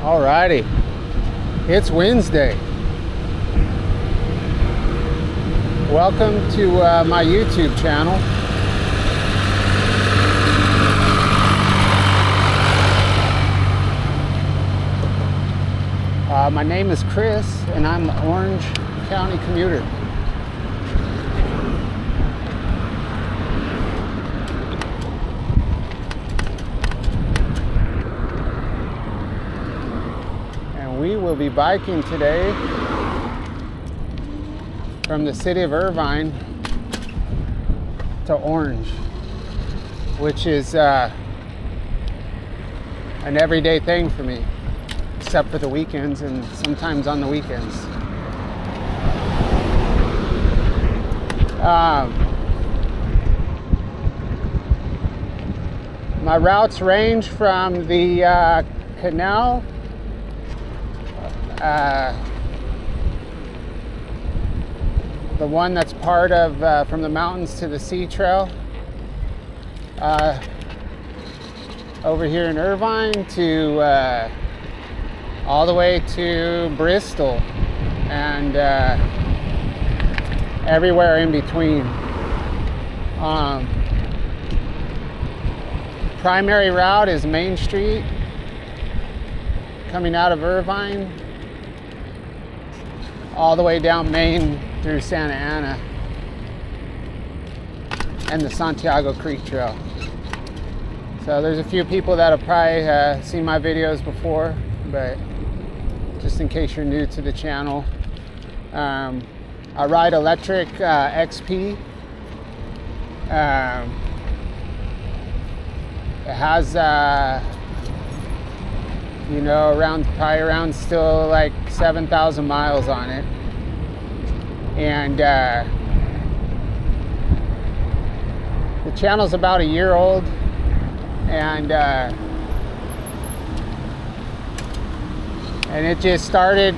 Alrighty, it's Wednesday. Welcome to my YouTube channel. My name is Chris, and I'm an Orange County commuter. We will be biking today from the city of Irvine to Orange, which is an everyday thing for me, except for the weekends and sometimes on the weekends. My routes range from the canal, the one that's part of from the mountains to the sea trail, over here in Irvine to all the way to Bristol and everywhere in between. Primary route is Main Street coming out of Irvine all the way down Main through Santa Ana and the Santiago Creek Trail. So there's a few people that have probably seen my videos before, but just in case you're new to the channel, I ride electric XP. It has probably around still like 7,000 miles on it. And the channel's about a year old, and it just started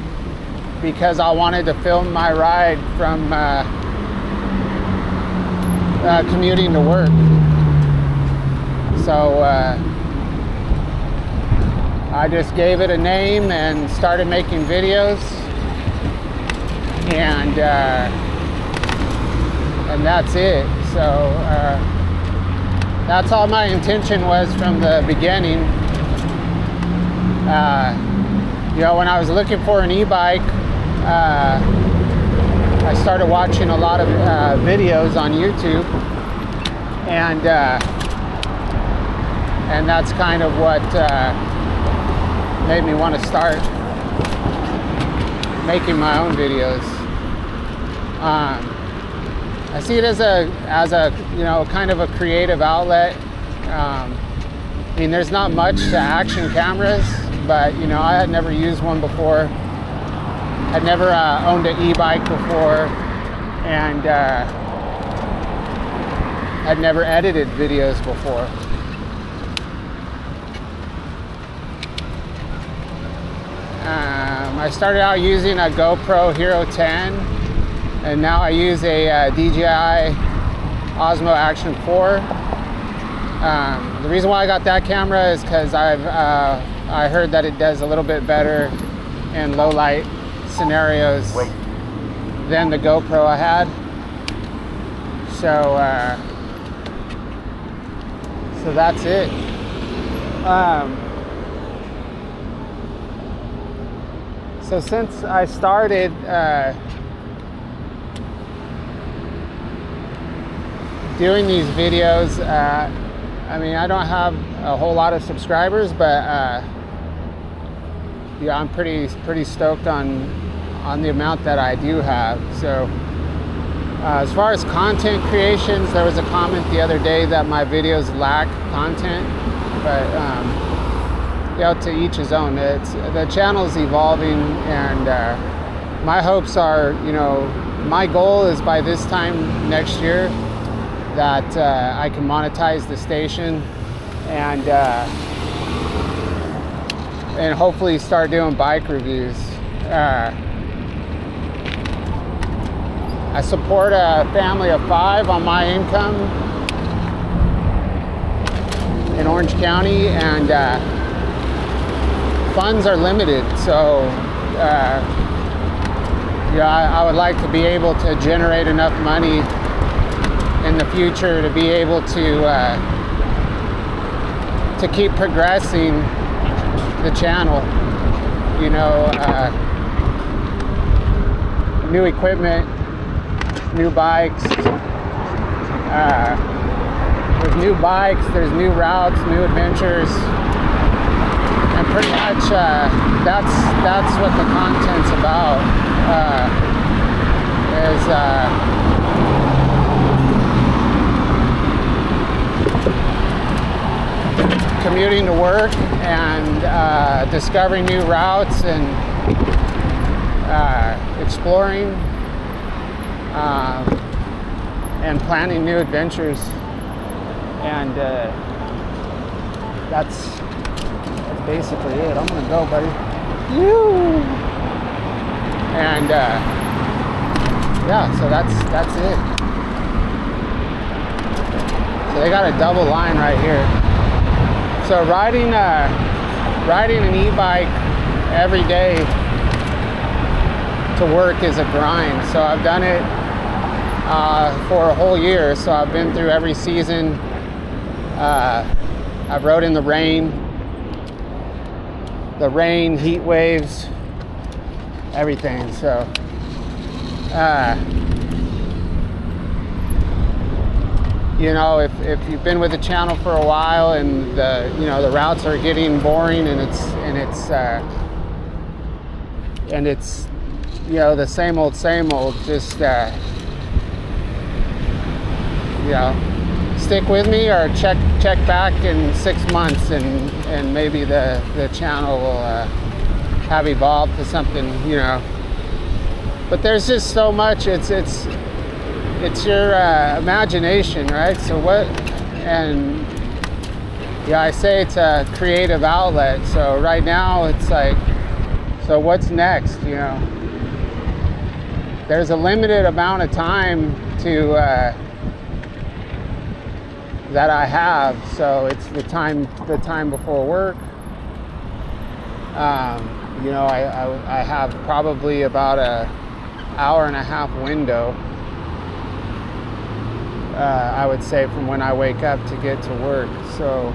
because I wanted to film my ride from commuting to work. So I just gave it a name and started making videos, and that's it. So that's all my intention was from the beginning. When I was looking for an e-bike, I started watching a lot of videos on YouTube, and that's kind of what made me want to start making my own videos. I see it as a kind of a creative outlet. There's not much to action cameras, but I had never used one before. I'd never owned an e-bike before, and I'd never edited videos before. I started out using a GoPro Hero 10, and now I use a DJI Osmo Action 4. The reason why I got that camera is because I heard that it does a little bit better in low light scenarios than the GoPro I had. So that's it. So since I started doing these videos, I don't have a whole lot of subscribers, but I'm pretty stoked on the amount that I do have. So as far as content creations, there was a comment the other day that my videos lack content, but to each his own. The channel's evolving, and my hopes are, my goal is by this time next year that I can monetize the station and hopefully start doing bike reviews. I support a family of 5 on my income in Orange County, and funds are limited, so I would like to be able to generate enough money in the future to be able to keep progressing the channel. New equipment, new bikes. With new bikes, there's new routes, new adventures, and pretty much that's what the content's about. Commuting to work and discovering new routes and exploring and planning new adventures. And that's basically it. I'm gonna go, buddy. And yeah, so that's it. So they got a double line right here. So riding an e-bike every day to work is a grind. So I've done it for a whole year. So I've been through every season. I've rode in the rain, heat waves, everything. So if you've been with the channel for a while and the routes are getting boring and it's the same old, just stick with me or check back in 6 months and maybe the channel will have evolved to something, but there's just so much. It's your imagination, right? So I say it's a creative outlet. So right now it's like, so what's next? There's a limited amount of time that I have. So it's the time before work. I have probably about an hour and a half window. I would say from when I wake up to get to work. So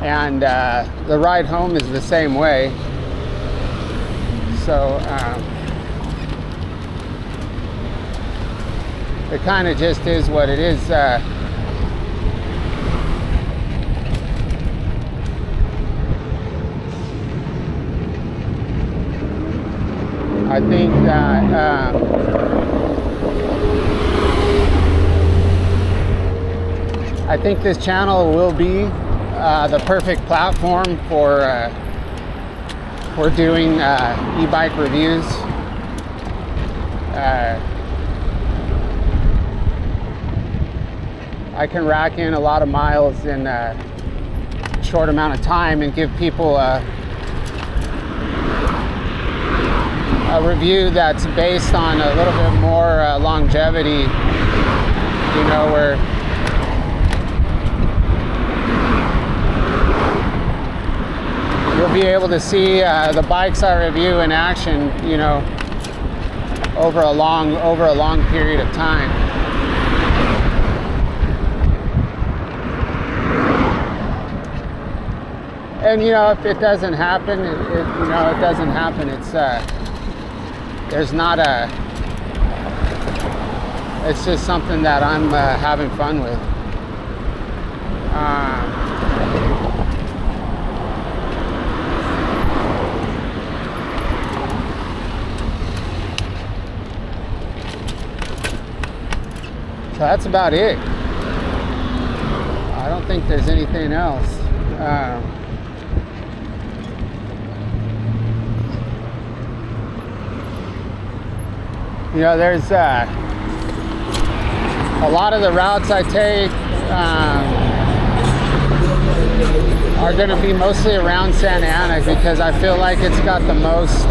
and the ride home is the same way. So it kind of just is what it is. I think that I think this channel will be the perfect platform for doing e-bike reviews. I can rack in a lot of miles in a short amount of time and give people a review that's based on a little bit more longevity, where you'll be able to see the bikes I review in action, over a long period of time. And if it doesn't happen, it doesn't happen. It's there's not it's just something that I'm having fun with. So that's about it. I don't think there's anything else. There's a lot of the routes I take are going to be mostly around Santa Ana because I feel like it's got the most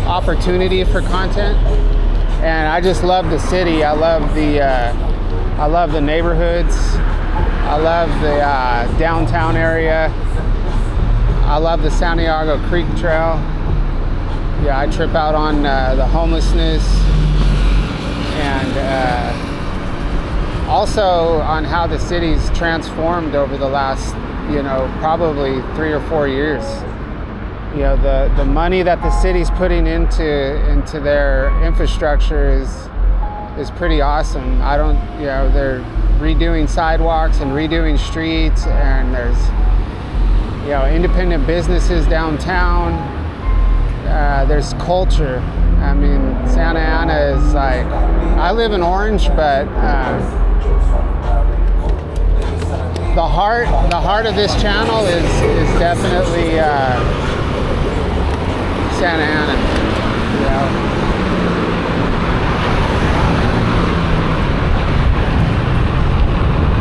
opportunity for content. and I just love the city. I love the neighborhoods. I love the downtown area. I love the Santiago Creek Trail. Yeah, I trip out on the homelessness, and also on how the city's transformed over the last, probably 3 or 4 years. The money that the city's putting into their infrastructure is pretty awesome. They're redoing sidewalks and redoing streets, and there's independent businesses downtown. There's culture. I mean, Santa Ana is like, I live in Orange, but the heart of this channel is definitely Santa Ana.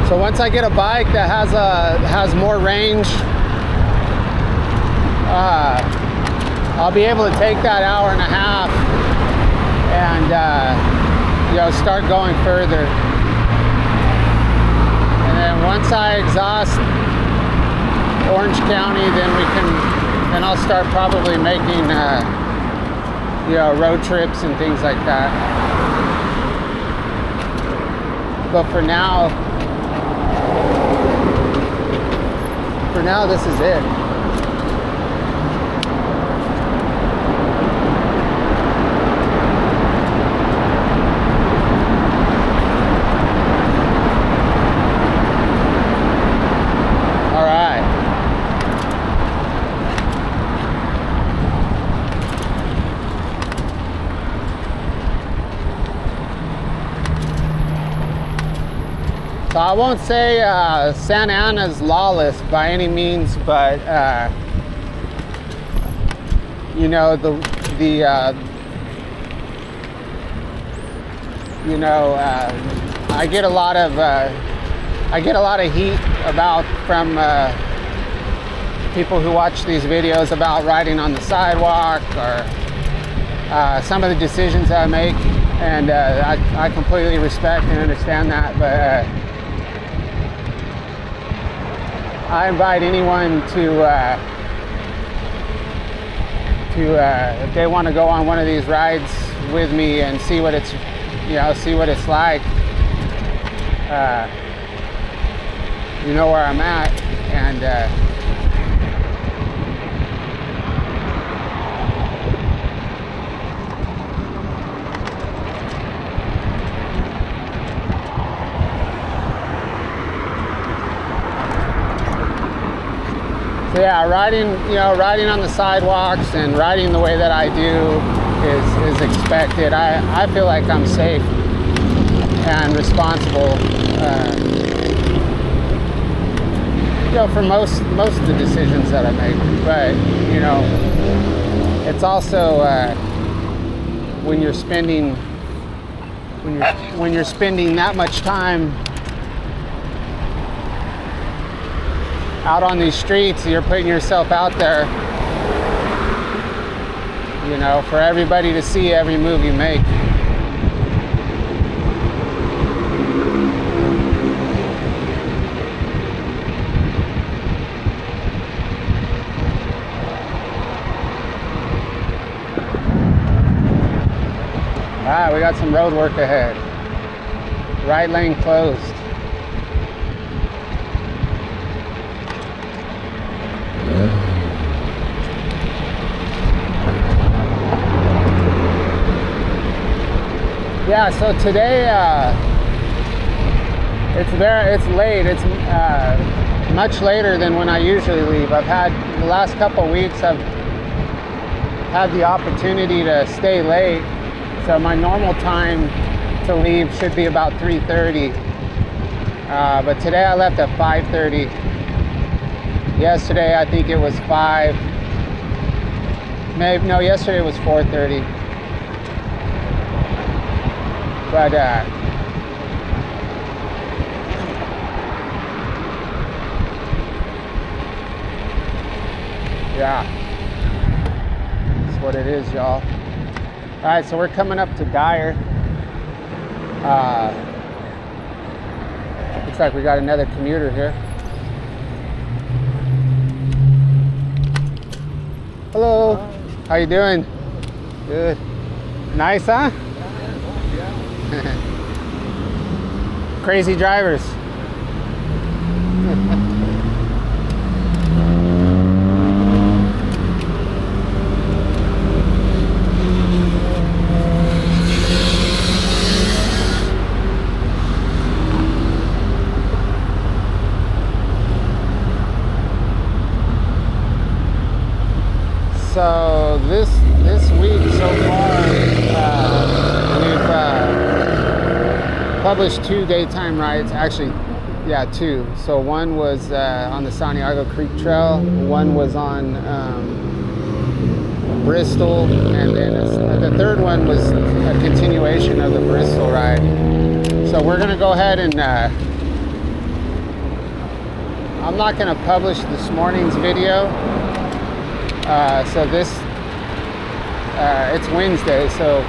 So once I get a bike that has more range, I'll be able to take that hour and a half and start going further. And then once I exhaust Orange County, then I'll start probably making road trips and things like that. But for now, this is it. So I won't say Santa Ana is lawless by any means, but I get a lot of heat from people who watch these videos about riding on the sidewalk or some of the decisions that I make, and I completely respect and understand that, but I invite anyone to if they want to go on one of these rides with me and see what it's like. You know where I'm at, and so yeah, riding on the sidewalks and riding the way that I do is expected. I feel like I'm safe and responsible, for most of the decisions that I make. But it's also when you're spending that much time out on these streets, you're putting yourself out there, for everybody to see every move you make. We got some road work ahead. Right lane closed. Yeah, so today it's late. It's much later than when I usually leave. The last couple weeks I've had the opportunity to stay late. So my normal time to leave should be about 3:30. But today I left at 5:30. Yesterday I think it was 5. Maybe no, yesterday it was 4:30. But yeah, that's what it is, y'all. All right, so we're coming up to Dyer. Looks like we got another commuter here. Hello. Hi. How you doing? Good. Nice, huh? Yeah. Crazy drivers. So this week so far, we've published 2 daytime rides. Actually, yeah, 2. So one was on the Santiago Creek Trail. One was on Bristol, and then the third one was a continuation of the Bristol ride. So we're gonna go ahead and I'm not gonna publish this morning's video. So this, it's Wednesday, so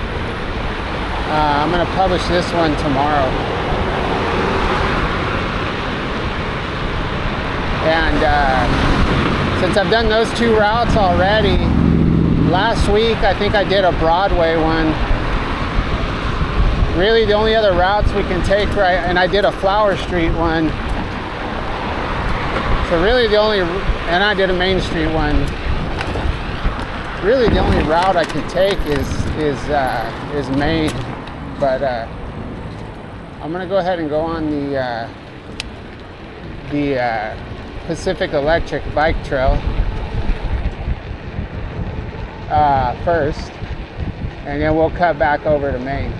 I'm going to publish this one tomorrow. And since I've done those 2 routes already, last week I think I did a Broadway one. Really the only other routes we can take, right, and I did a Flower Street one. So really and I did a Main Street one. Really, the only route I can take is Main, but I'm gonna go ahead and go on the Pacific Electric bike trail first, and then we'll cut back over to Main,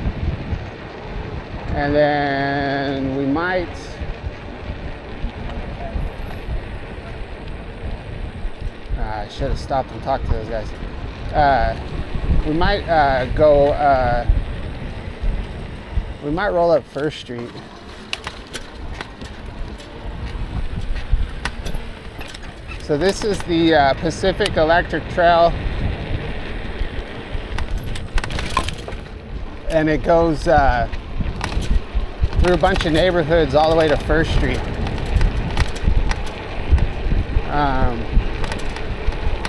and then we might. I should have stopped and talked to those guys. We might we might roll up First Street. So this is the Pacific Electric Trail, and it goes through a bunch of neighborhoods all the way to First Street.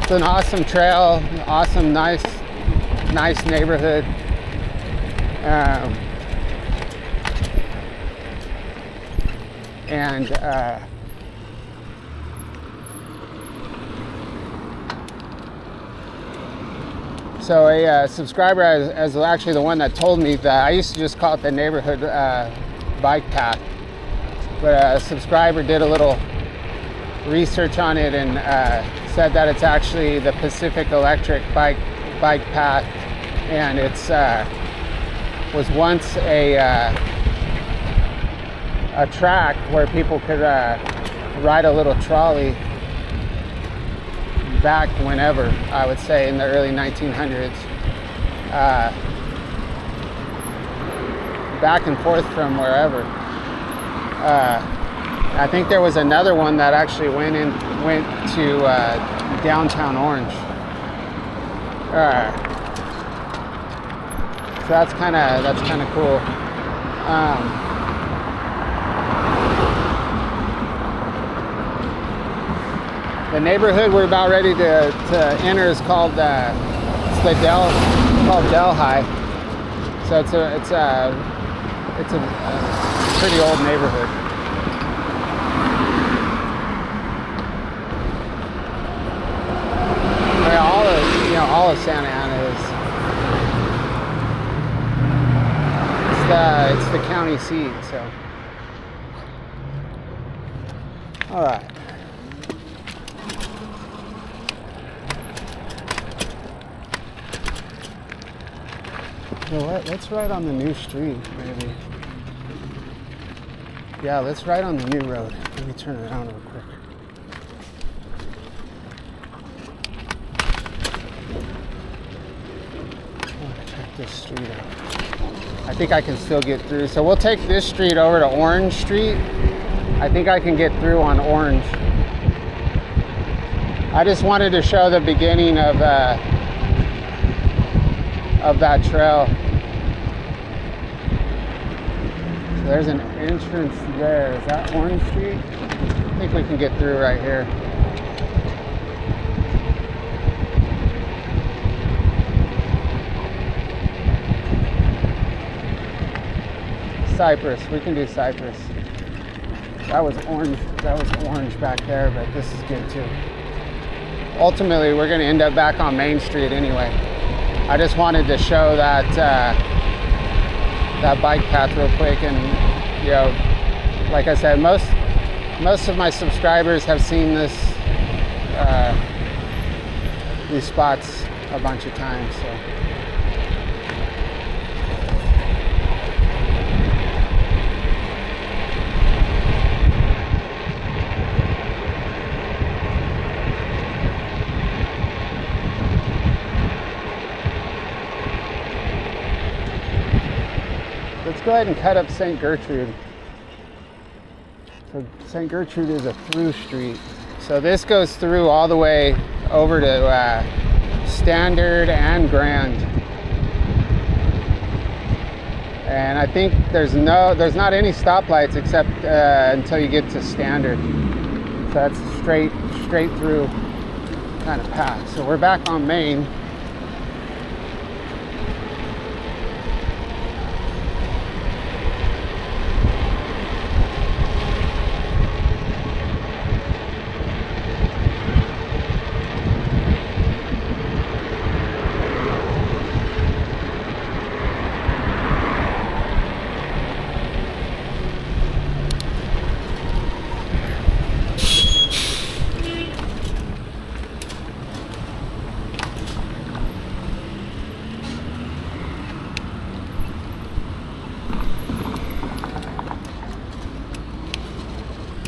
It's an awesome trail, awesome, nice neighborhood. So a subscriber is actually the one that told me that. I used to just call it the neighborhood bike path, but a subscriber did a little research on it and said that it's actually the Pacific Electric bike path, and it's was once a track where people could ride a little trolley back whenever, I would say in the early 1900s, back and forth from wherever. I think there was another one that actually went to downtown Orange. So that's kind of cool. The neighborhood we're about ready to enter is called called Delhi. So it's a pretty old neighborhood. All of Santa Ana is it's the county seat. So, all right. So let's ride on the new street, maybe. Yeah, let's ride on the new road. Let me turn around real quick. This street out. I think I can still get through. So we'll take this street over to Orange Street. I think I can get through on Orange. I just wanted to show the beginning of that trail. There's an entrance there. Is that Orange Street? I think we can get through right here. Cypress. We can do Cypress. That was orange. That was orange back there, but this is good too. Ultimately, we're going to end up back on Main Street anyway. I just wanted to show that that bike path real quick, and you know, like I said, most of my subscribers have seen this these spots a bunch of times. So. Let's go ahead and cut up St. Gertrude. So St. Gertrude is a through street. So this goes through all the way over to Standard and Grand. And I think there's not any stoplights except until you get to Standard. So that's a straight through kind of path. So we're back on Main.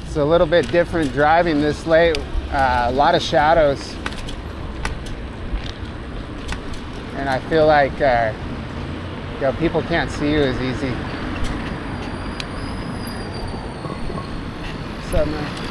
It's a little bit different driving this late, a lot of shadows, and I feel like you know, people can't see you as easy. What's up, man?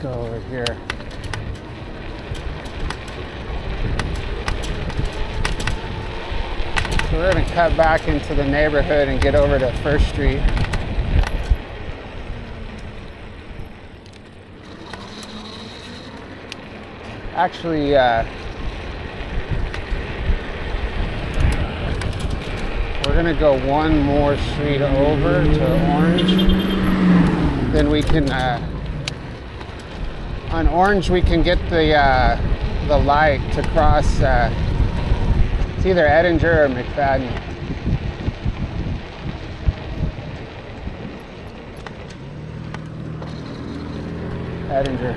Go over here. So we're going to cut back into the neighborhood and get over to First Street. Actually, we're going to go one more street over to Orange. Then we can on Orange, we can get the light to cross. It's either Edinger or McFadden. Edinger.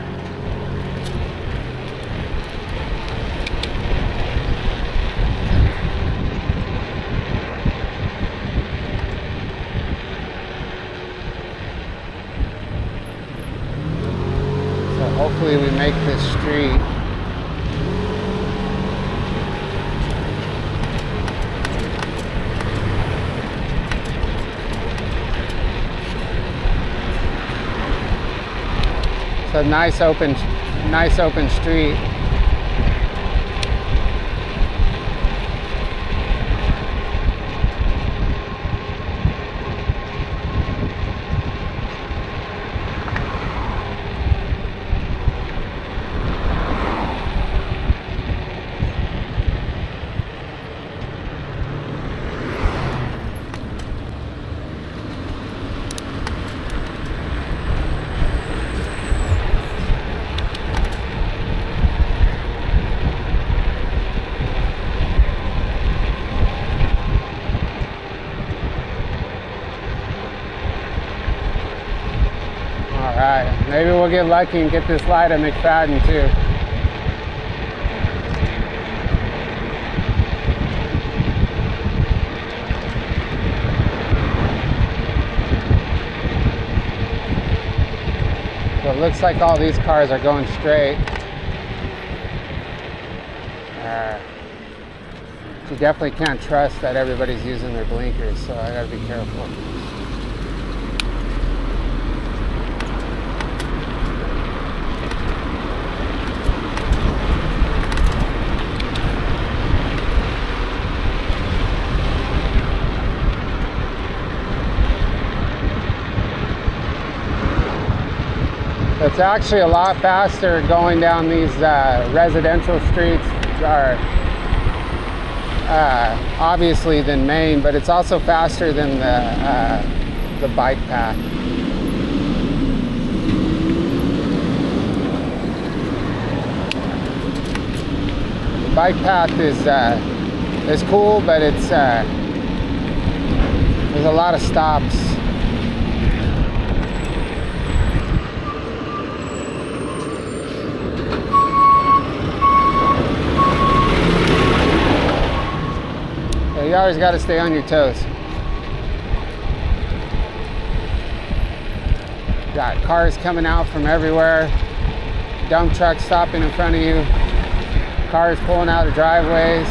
Hopefully we make this street. It's a nice open street. Alright, maybe we'll get lucky and get this light at McFadden too. looks like all these cars are going straight. You definitely can't trust that everybody's using their blinkers, so I gotta be careful. It's actually a lot faster going down these residential streets, obviously than Maine, but it's also faster than the bike path. The bike path is cool, but it's there's a lot of stops. You always got to stay on your toes. Got cars coming out from everywhere, dump trucks stopping in front of you, cars pulling out of driveways.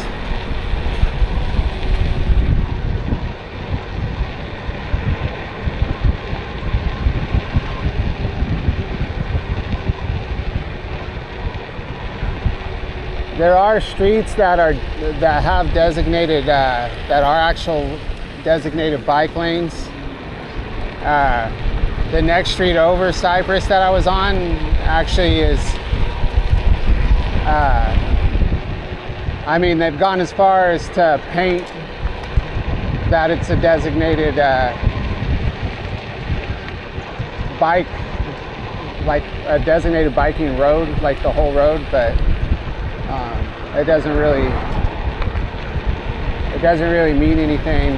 There are streets that have designated that are actual designated bike lanes. The next street over, Cypress, that I was on, actually is. I mean, they've gone as far as to paint that it's a designated bike, like a designated biking road, like the whole road, but. It doesn't really mean anything.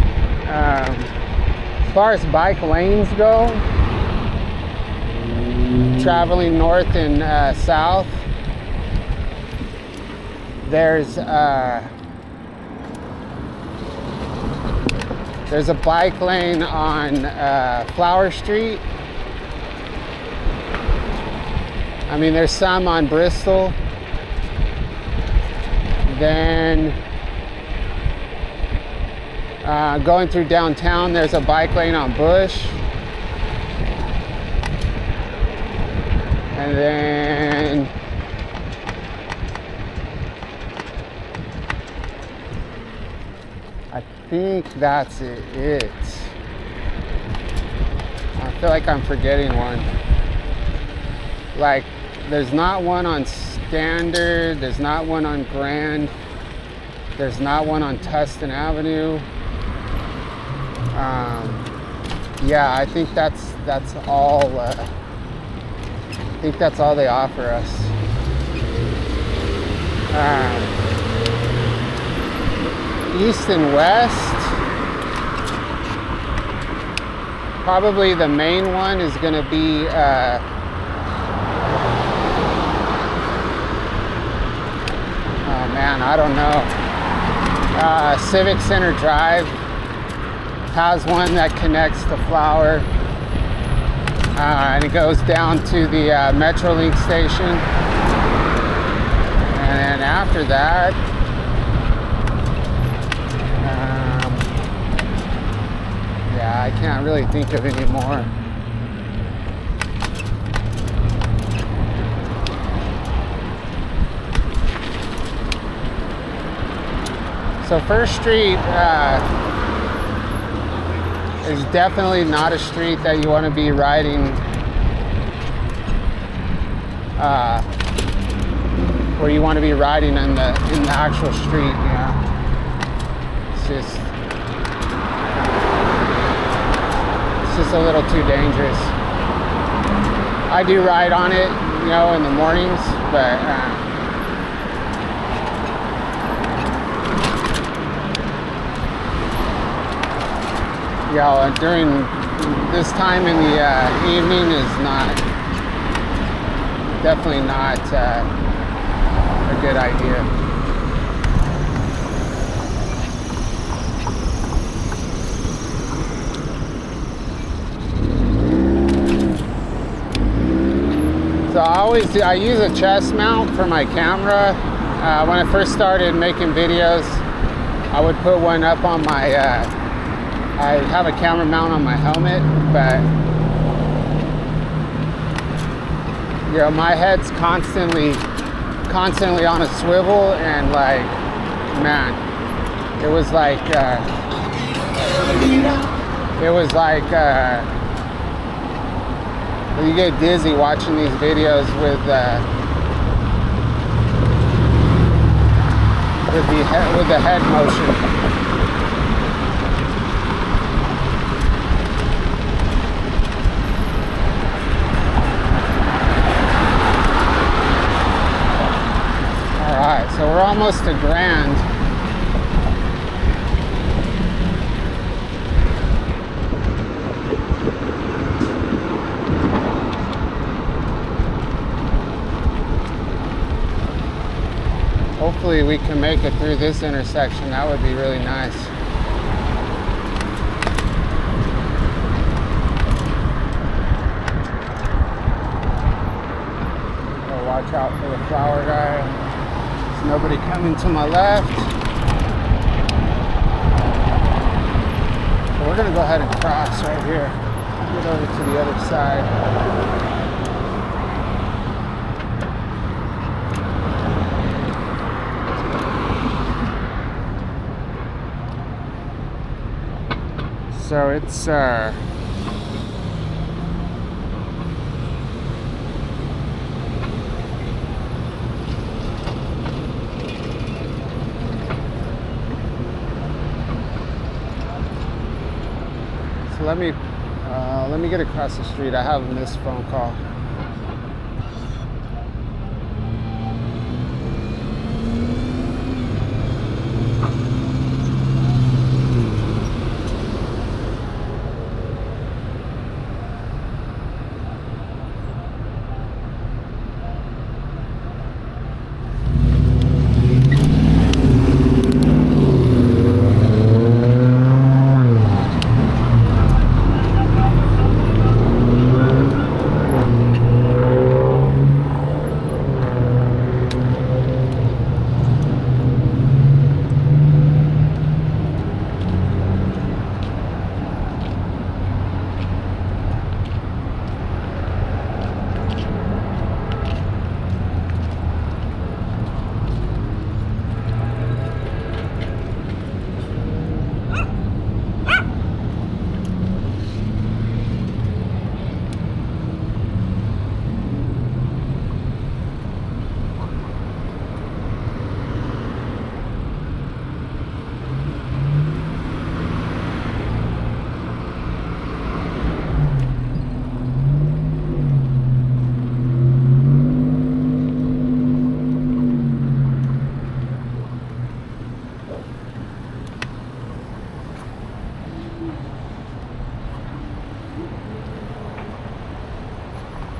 As far as bike lanes go, traveling north and south, there's a bike lane on Flower Street. I mean, there's some on Bristol. Then going through downtown, there's a bike lane on Bush. And then I think that's it. I feel like I'm forgetting one. Like, there's not one on Standard, there's not one on Grand, there's not one on Tustin Avenue. Yeah, I think that's all. I think that's all they offer us. East and West, probably the main one is going to be. Man, I don't know. Civic Center Drive has one that connects to Flower, and it goes down to the Metrolink station. And then after that, yeah, I can't really think of any more. So First Street is definitely not a street that you want to be riding where you want to be riding in the actual street, you know. It's just a little too dangerous. I do ride on it, you know, in the mornings, but yeah, during this time in the evening is definitely not a good idea. So I use a chest mount for my camera. When I first started making videos, I would put one up on my, I have a camera mount on my helmet, but you know, my head's constantly on a swivel, and like, man, it was like you get dizzy watching these videos with the head motion. Alright, so we're almost to Grand. Hopefully we can make it through this intersection. That would be really nice. Gotta watch out for the flower guy. Nobody coming to my left. So we're gonna go ahead and cross right here. Get over to the other side. So it's let me get across the street. I have a missed phone call.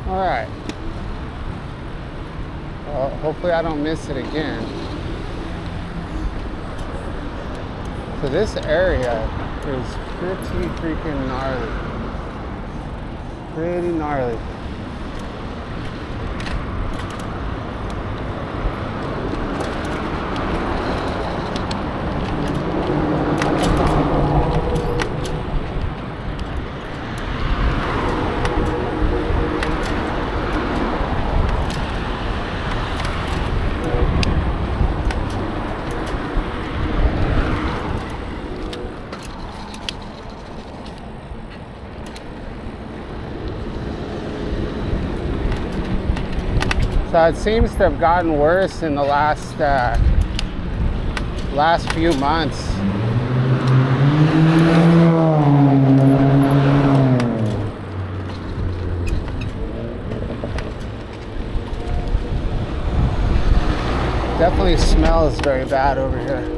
All right. Well, hopefully I don't miss it again. So this area is pretty freaking gnarly. Pretty gnarly. So it seems to have gotten worse in the last few months. Definitely smells very bad over here.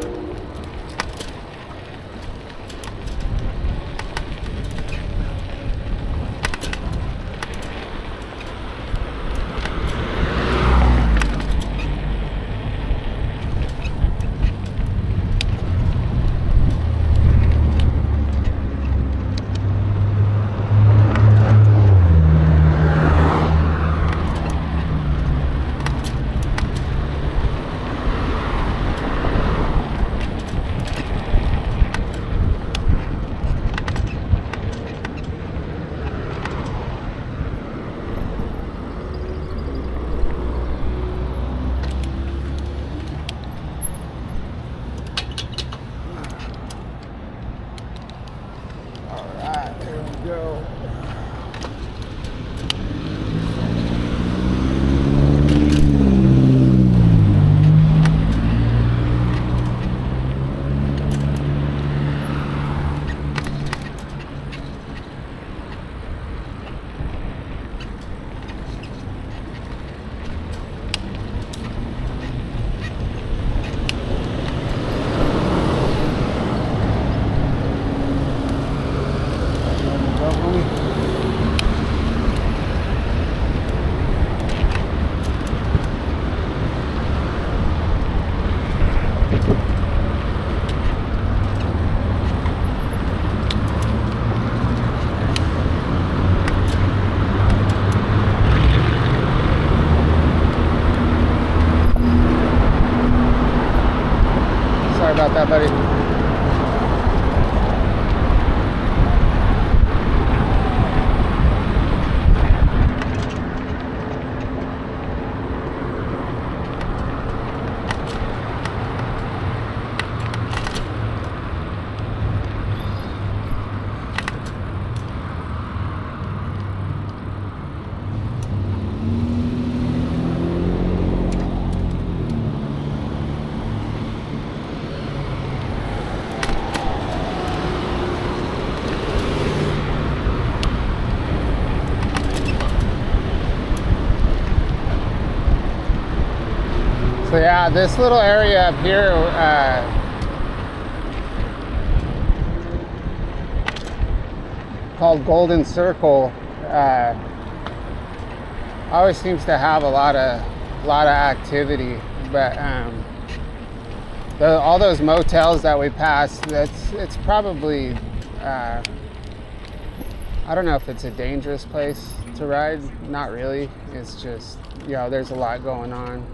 about that, buddy. So yeah, this little area up here, called Golden Circle, always seems to have a lot of activity. But all those motels that we passed, it's probably, I don't know if it's a dangerous place to ride. Not really. It's just, you know, there's a lot going on.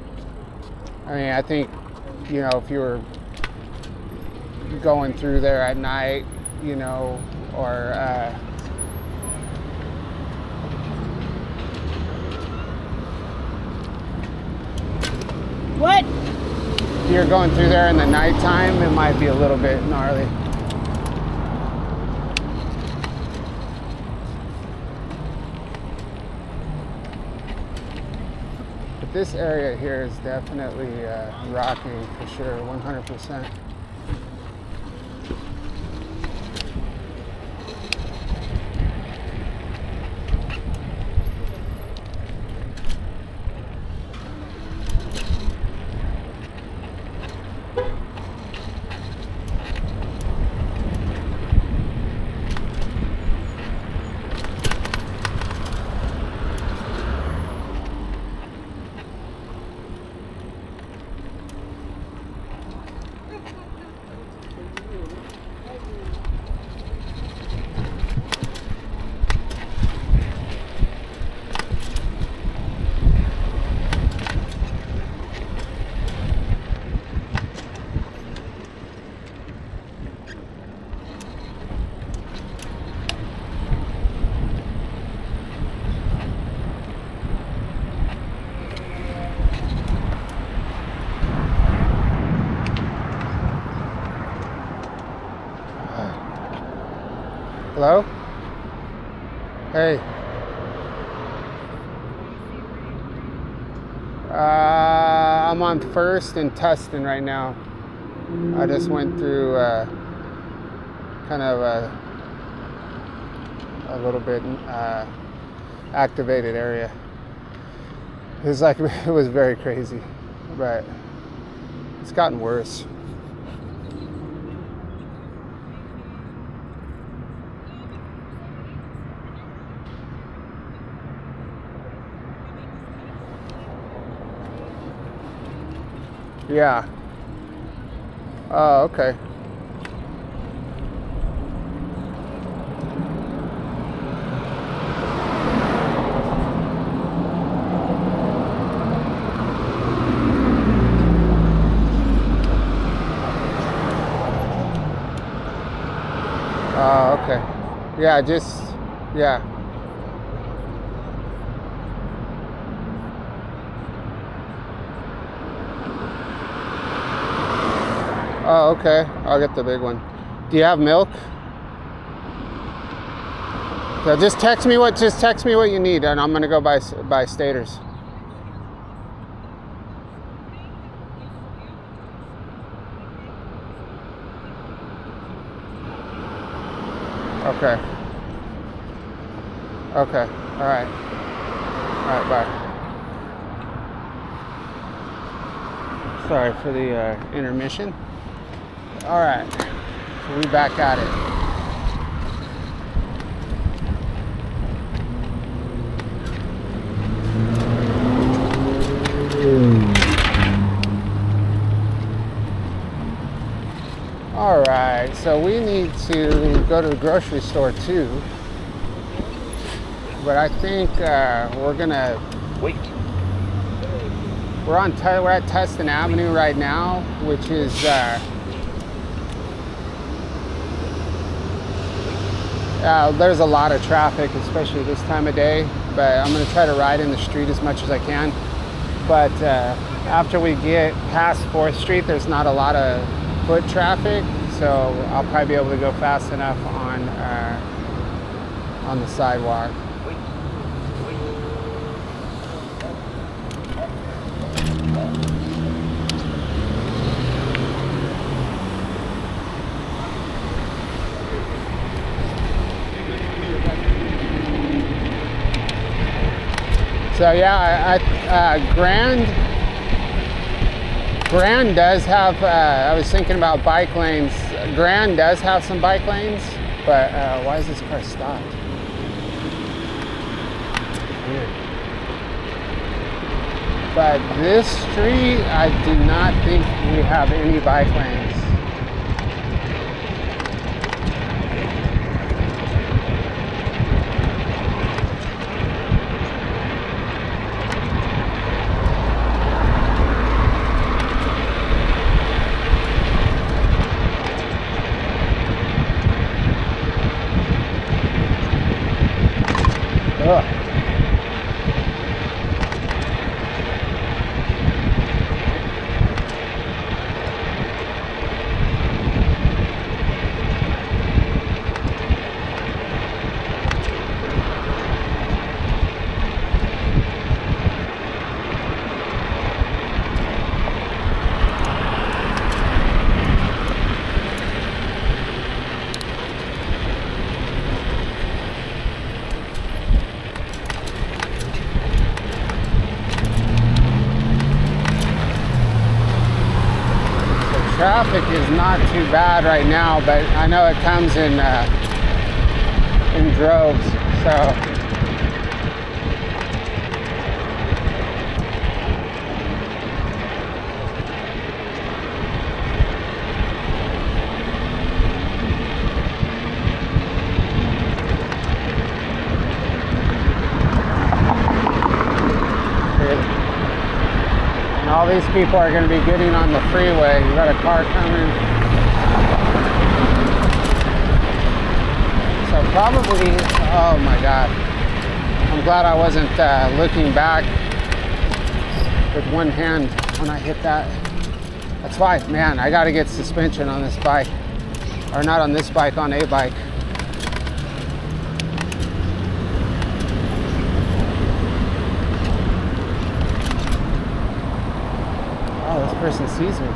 I mean, I think, you know, if you were going through there at night, you know, or what? If you're going through there in the nighttime, it might be a little bit gnarly. This area here is definitely rocking for sure, 100%. Hello? Hey. I'm on First and Tustin right now. I just went through kind of a little bit activated area. It was like, it was very crazy, but it's gotten worse. Yeah. Oh, okay. Oh, okay. Yeah, yeah. Oh, okay. I'll get the big one. Do you have milk? So just text me what you need, and I'm gonna go buy staters. Okay. Okay. All right. All right. Bye. Sorry for the intermission. All right, so we back at it. All right, so we need to go to the grocery store too, but I think we're gonna wait. We're at Tustin Avenue right now, which is There's a lot of traffic, especially this time of day, but I'm going to try to ride in the street as much as I can. But after we get past 4th Street, there's not a lot of foot traffic, so I'll probably be able to go fast enough on the sidewalk. So yeah, Grand does have, I was thinking about bike lanes. Grand does have some bike lanes, but why is this car stopped? Weird. But this street, I do not think we have any bike lanes. Ugh. Traffic is not too bad right now, but I know it comes in droves, so all these people are going to be getting on the freeway. You got a car coming. So probably, oh my God. I'm glad I wasn't looking back with one hand when I hit that. That's why, man, I got to get suspension on this bike. Or not on this bike, on a bike. Oh, this person sees me.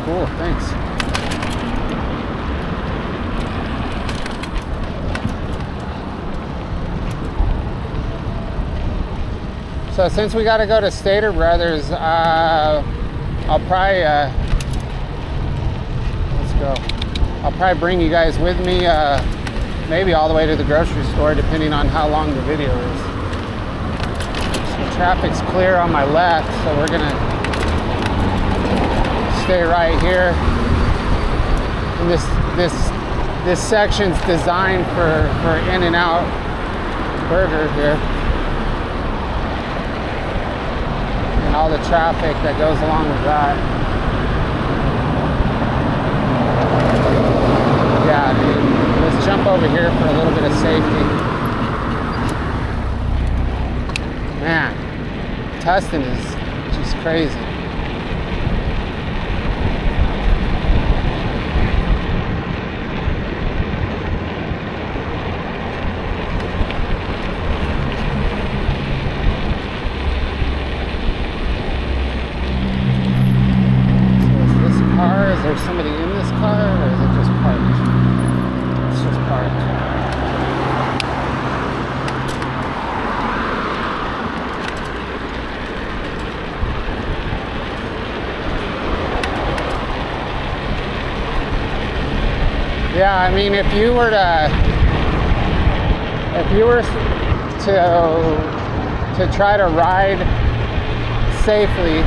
Cool, thanks. So since we got to go to Stater Brothers, I'll probably, let's go. I'll probably bring you guys with me, maybe all the way to the grocery store, depending on how long the video is. So traffic's clear on my left, so we're gonna stay right here. And this section's designed for In-N-Out Burger here. And all the traffic that goes along with that. Yeah, dude. Let's jump over here for a little bit of safety. Man, Tustin is just crazy. Is there somebody in this car, or is it just parked? It's just parked. Yeah, I mean, if you were to try to ride safely,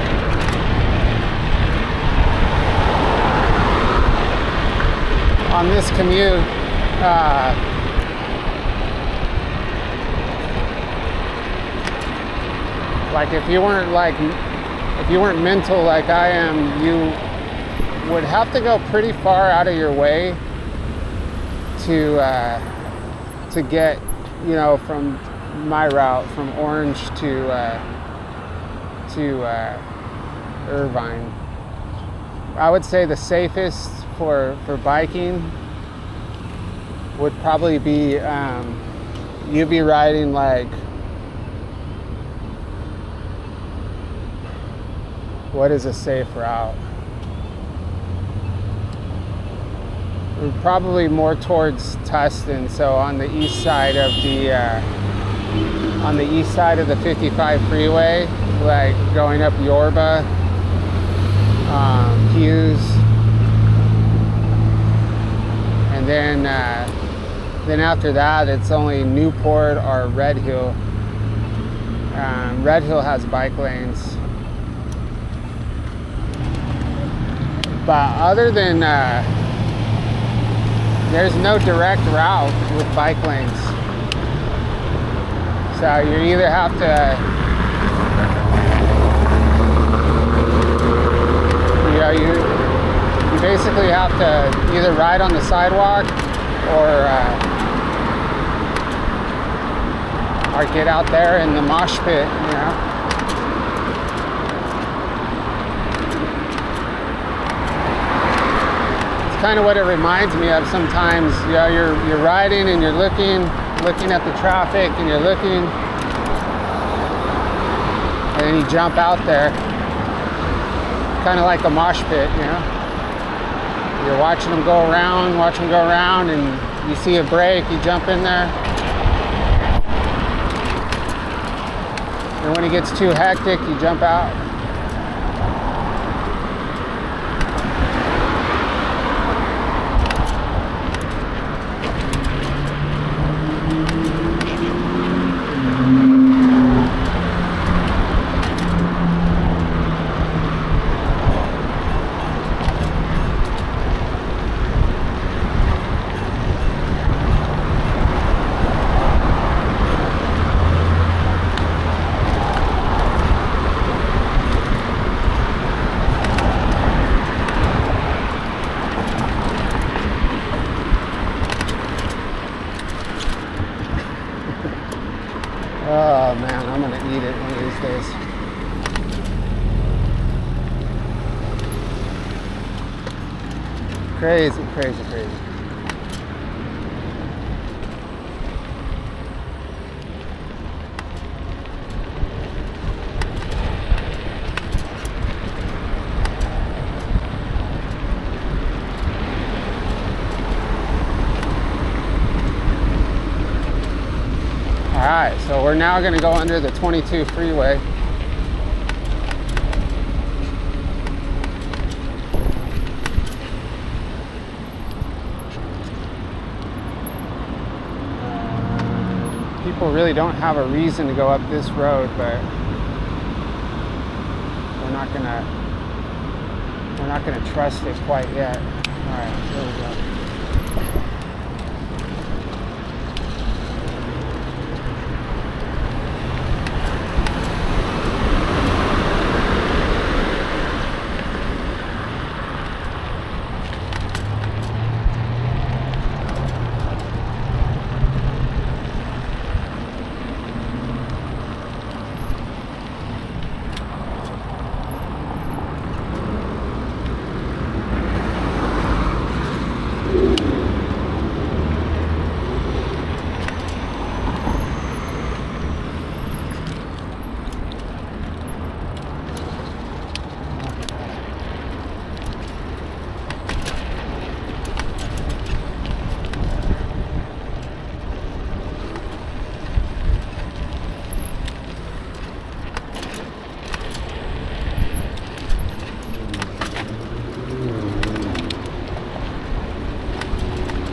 on this commute, like if you weren't mental like I am, you would have to go pretty far out of your way to to get, you know, from my route from Orange to Irvine. I would say the safest for biking would probably be you'd be riding like, what is a safe route? Probably more towards Tustin, so on the east side of the 55 freeway, like going up Yorba, Hughes, and then after that it's only Newport or Red Hill. Red Hill has bike lanes, but other than there's no direct route with bike lanes. So you either have to, you know, you basically have to either ride on the sidewalk or get out there in the mosh pit, you know. Kind of what it reminds me of sometimes. You know, you're riding and you're looking at the traffic and you're looking, and then you jump out there, kind of like a mosh pit, you know. You're watching them go around, and you see a break, you jump in there, and when it gets too hectic, you jump out. Oh man, I'm gonna eat it one of these days. Crazy, crazy, crazy. Alright, so we're now going to go under the 22 freeway. People really don't have a reason to go up this road, but we're not gonna trust it quite yet. Alright, here we go.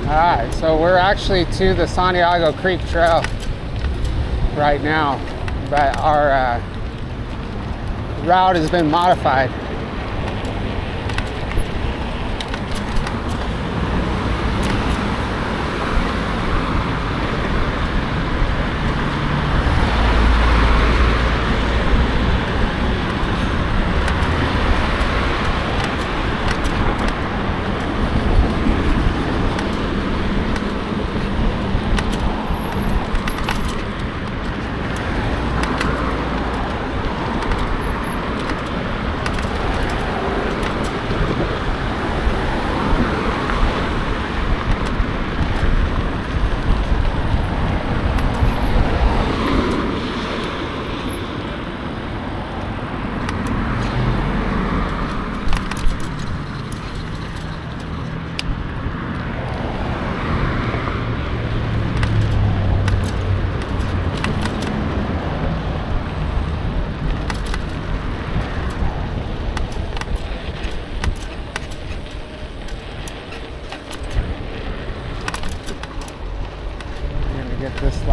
Alright, so we're actually to the Santiago Creek Trail right now, but our route has been modified.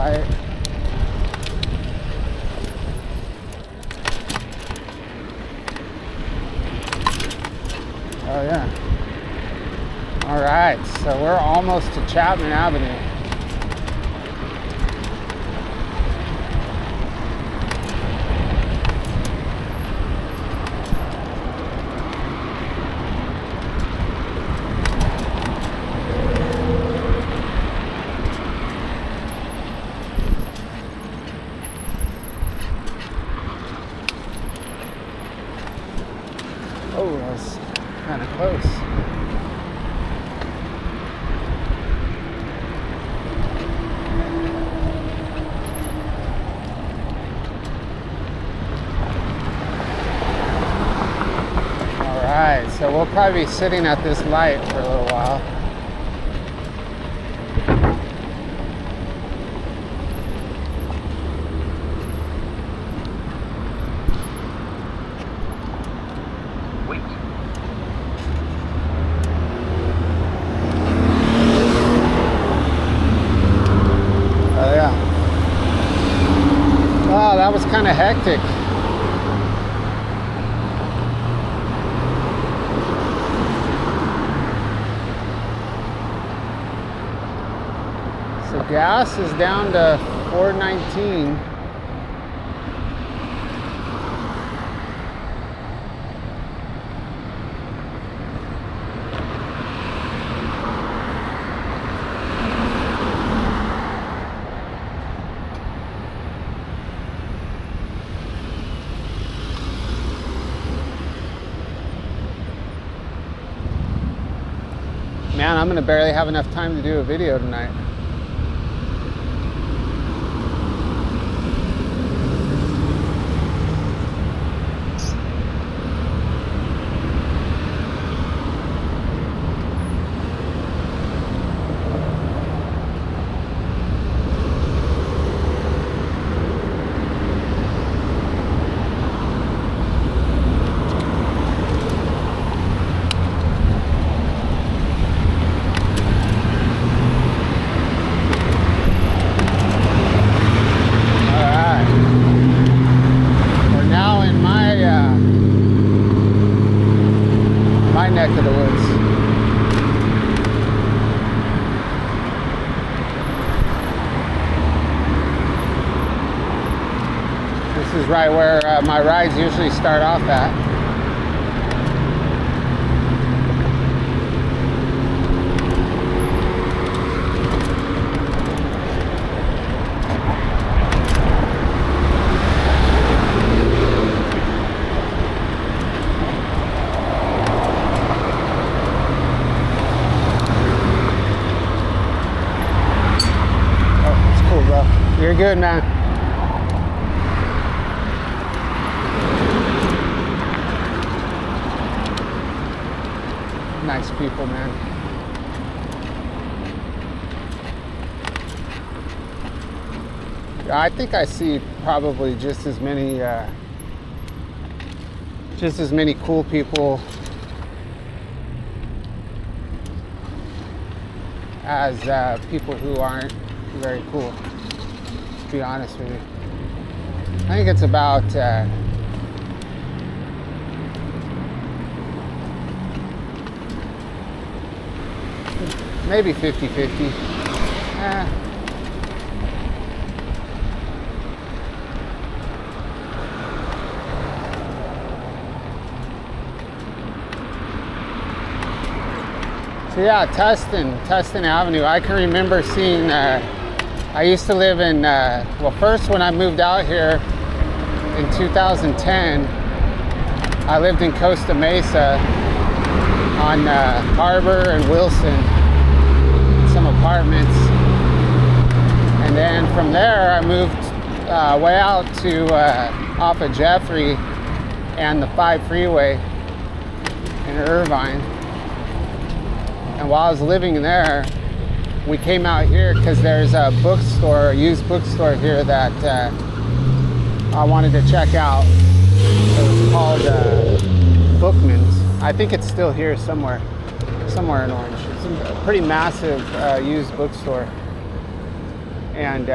light. Oh yeah. All right, so we're almost to Chapman Avenue. Oh, that was kind of close. Alright, so we'll probably be sitting at this light for a little while. That was kind of hectic. So gas is down to $4.19. Man, I'm gonna barely have enough time to do a video tonight. Neck of the woods. This is right where my rides usually start off at. You're good, man. Nice people, man. I think I see probably just as many cool people as people who aren't very cool. To be honest with you, I think it's about maybe 50-50. So yeah, Tustin Avenue. I can remember seeing. I used to live in, well, first when I moved out here in 2010, I lived in Costa Mesa on Harbor and Wilson, some apartments. And then from there, I moved way out to off of Jeffrey and the 5 freeway in Irvine. And while I was living there, we came out here because there's a bookstore, a used bookstore here that I wanted to check out. It was called Bookman's. I think it's still here somewhere in Orange. It's a pretty massive used bookstore. And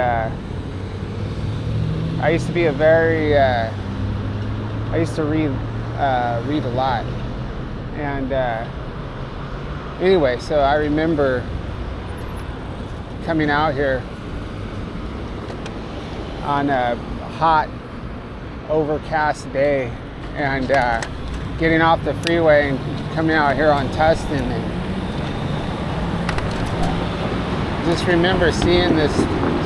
I used to be a very, I used to read a lot. And anyway, so I remember coming out here on a hot, overcast day and getting off the freeway and coming out here on Tustin, and just remember seeing this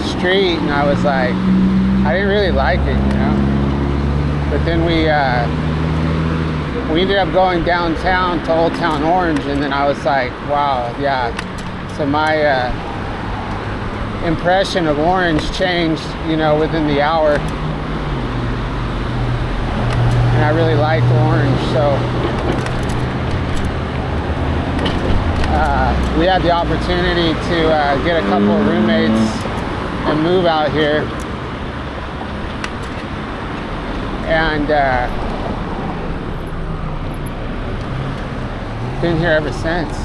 street, and I was like, I didn't really like it, you know. But then we ended up going downtown to Old Town Orange, and then I was like, wow, yeah. So my impression of Orange changed, you know, within the hour. And I really liked Orange, so we had the opportunity to get a couple of roommates and move out here. And been here ever since.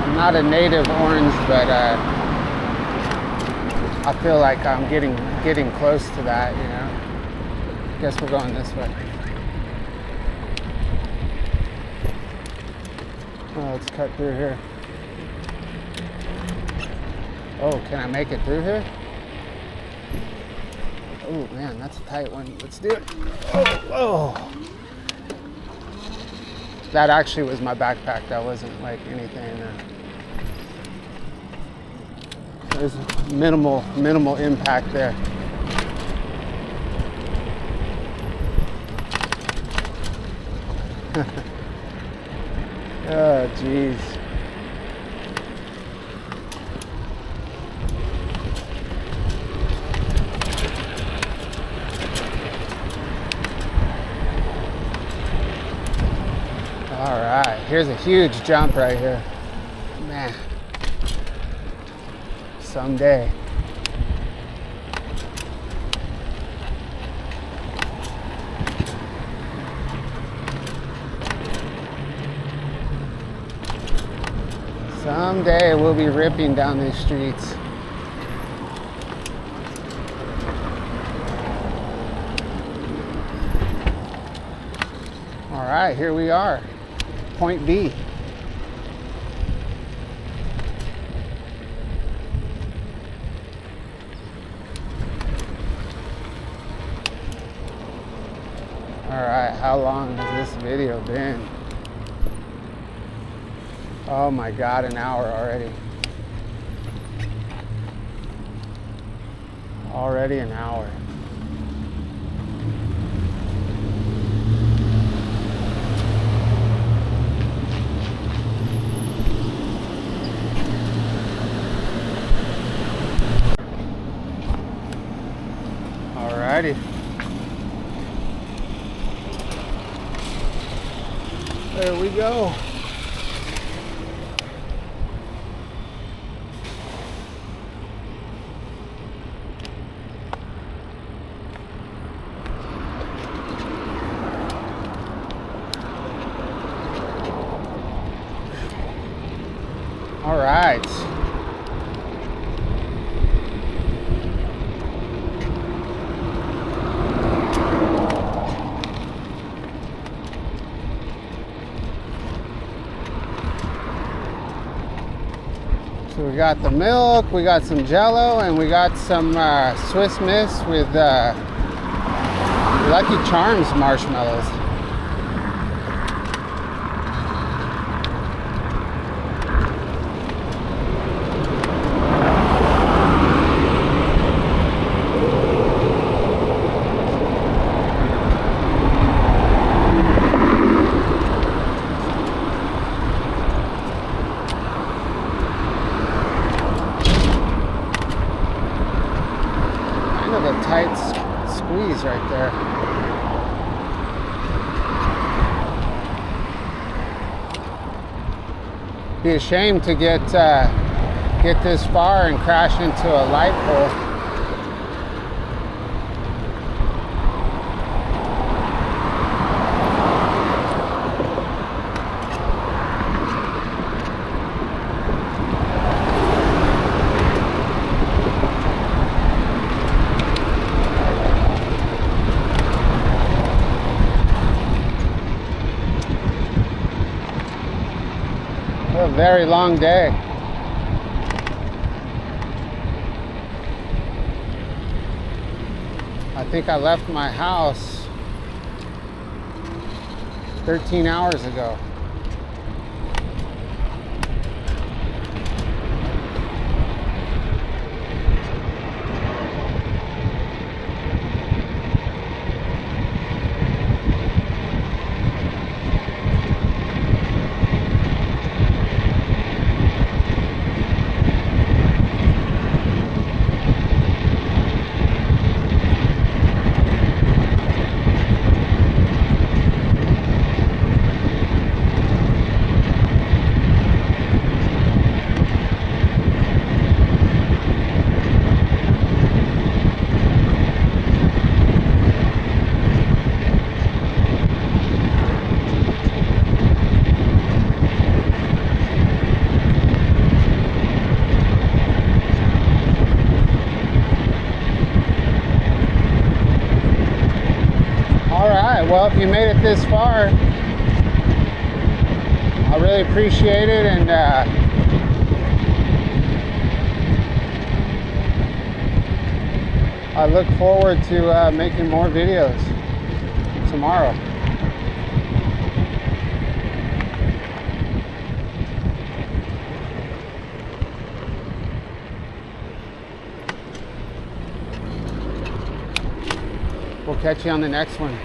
I'm not a native Orange, but I feel like I'm getting close to that, you know. Guess we're going this way. Oh, let's cut through here. Oh, can I make it through here? Oh man, that's a tight one. Let's do it. Oh. That actually was my backpack. That wasn't like anything. There's minimal impact there. Oh, jeez. All right, here's a huge jump right here. Man, someday. Someday we'll be ripping down these streets. All right, here we are, point B. All right, how long has this video been? Oh my God, an hour already. Already an hour. Alrighty. There we go. All right. So we got the milk, we got some Jello, and we got some Swiss Miss with Lucky Charms marshmallows. Tight squeeze right there. Be ashamed to get get this far and crash into a light pole. A very long day. I think I left my house 13 hours ago. Well, if you made it this far, I really appreciate it, and I look forward to making more videos tomorrow. We'll catch you on the next one.